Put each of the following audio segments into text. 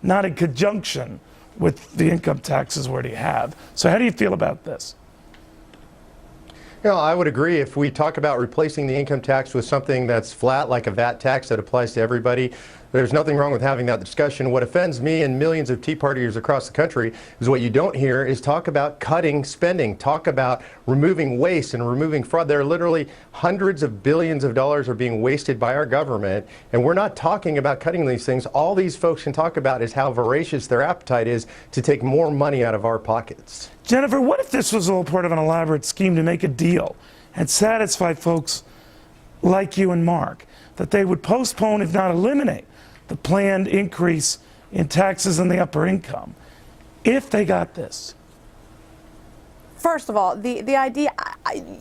not in conjunction with the income taxes we already have. So how do you feel about this? You know, I would agree. If we talk about replacing the income tax with something that's flat, like a VAT tax that applies to everybody, there's nothing wrong with having that discussion. What offends me and millions of Tea Partiers across the country is what you don't hear is talk about cutting spending, talk about removing waste and removing fraud. There are literally hundreds of billions of dollars are being wasted by our government, and we're not talking about cutting these things. All these folks can talk about is how voracious their appetite is to take more money out of our pockets. Jennifer, what if this was all part of an elaborate scheme to make a deal and satisfy folks like you and Mark, that they would postpone, if not eliminate, the planned increase in taxes on the upper income if they got this? First of all, the idea,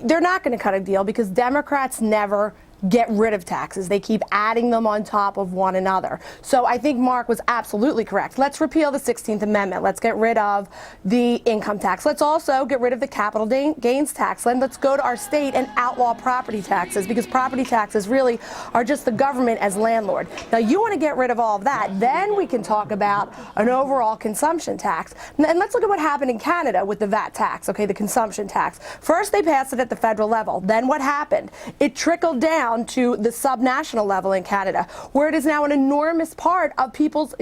they're not going to cut a deal because Democrats never get rid of taxes. They keep adding them on top of one another. So I think Mark was absolutely correct. Let's repeal the 16th Amendment. Let's get rid of the income tax. Let's also get rid of the capital gains tax. Let's go to our state and outlaw property taxes, because property taxes really are just the government as landlord. Now, you want to get rid of all of that, then we can talk about an overall consumption tax. And let's look at what happened in Canada with the VAT tax, okay, the consumption tax. First, they passed it at the federal level. Then what happened? It trickled down to the subnational level in Canada, where it is now an enormous part of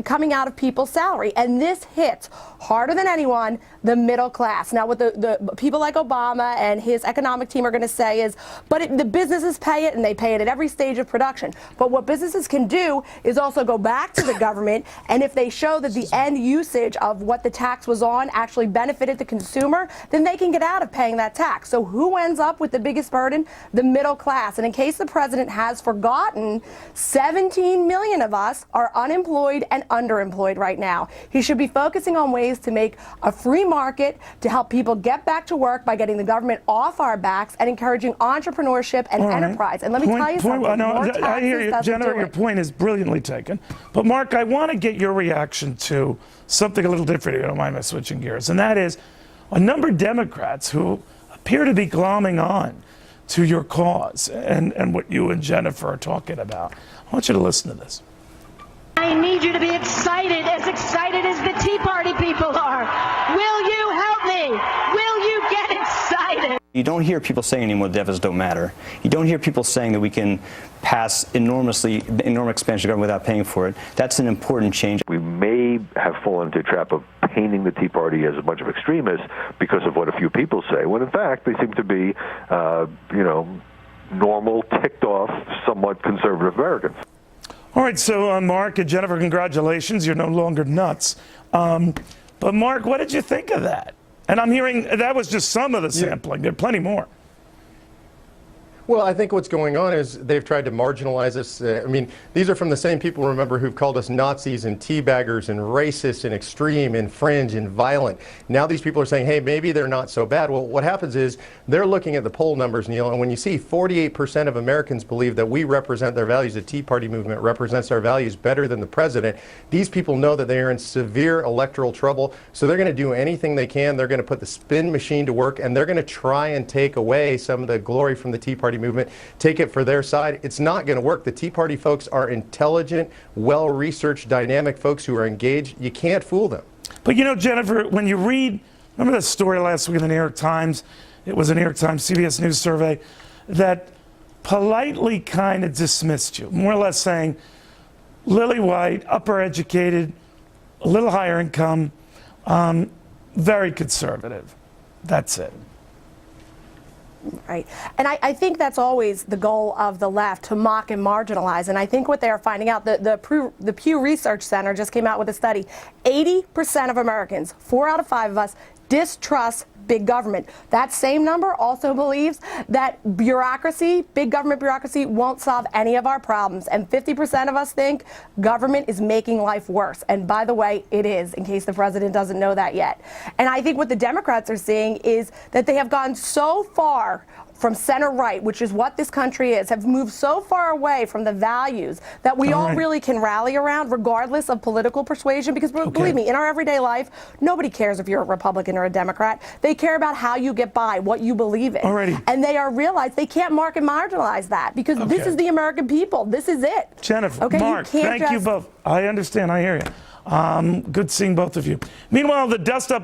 coming out of people's salary. And this hits harder than anyone the middle class. Now, what the people like Obama and his economic team are going to say is, but the businesses pay it, and they pay it at every stage of production. But what businesses can do is also go back to the government, and if they show that the end usage of what the tax was on actually benefited the consumer, then they can get out of paying that tax. So who ends up with the biggest burden? The middle class. And in case the president has forgotten, 17 million of us are unemployed and underemployed right now. He should be focusing on ways to make a free market to help people get back to work by getting the government off our backs and encouraging entrepreneurship and enterprise. And let me tell you something. I hear you, Jennifer. Your point is brilliantly taken. But Mark, I want to get your reaction to something a little different, if you don't mind my switching gears. And that is a number of Democrats who appear to be glomming on to your cause and what you and Jennifer are talking about. I want you to listen to this. I need you to be excited as the Tea Party people are. Will you help me? Will you get excited? You don't hear people saying anymore deficits don't matter. You don't hear people saying that we can pass enormous expansion of government without paying for it. That's an important change. We may have fallen into a trap of painting the Tea Party as a bunch of extremists because of what a few people say, when in fact they seem to be, normal, ticked off, somewhat conservative Americans. All right, so Mark and Jennifer, congratulations. You're no longer nuts. But Mark, what did you think of that? And I'm hearing that was just some of the sampling. There are plenty more. Well, I think what's going on is they've tried to marginalize us. I mean, these are from the same people, remember, who've called us Nazis and teabaggers and racist and extreme and fringe and violent. Now these people are saying, hey, maybe they're not so bad. Well, what happens is they're looking at the poll numbers, Neil, and when you see 48% of Americans believe that we represent their values, the Tea Party movement represents our values better than the president, these people know that they are in severe electoral trouble, so they're going to do anything they can. They're going to put the spin machine to work, and they're going to try and take away some of the glory from the Tea Party movement, take it for their side. It's not going to work. The Tea Party folks are intelligent, well-researched, dynamic folks who are engaged. You can't fool them. But you know, Jennifer, when you read, remember that story last week in the New York Times? It was a New York Times CBS News survey that politely kind of dismissed you, more or less saying, lily white, upper educated, a little higher income, very conservative. That's it. Right. And I think that's always the goal of the left, to mock and marginalize. And I think what they're finding out, the Pew Research Center just came out with a study. 80% of Americans, 4 out of 5 of us, distrust big government. That same number also believes that bureaucracy, big government bureaucracy, won't solve any of our problems. And 50% of us think government is making life worse. And by the way, it is, in case the president doesn't know that yet. And I think what the Democrats are seeing is that they have gone so far from center right, which is what this country is, have moved so far away from the values that we all right. really can rally around, regardless of political persuasion. Because believe me, in our everyday life, nobody cares if you're a Republican or a Democrat. They care about how you get by, what you believe in. Alrighty. And they are realized they can't marginalize that, because this is the American people. This is it. Jennifer, Okay, Mark, thank you both. I understand. I hear you. Good seeing both of you. Meanwhile, the dust up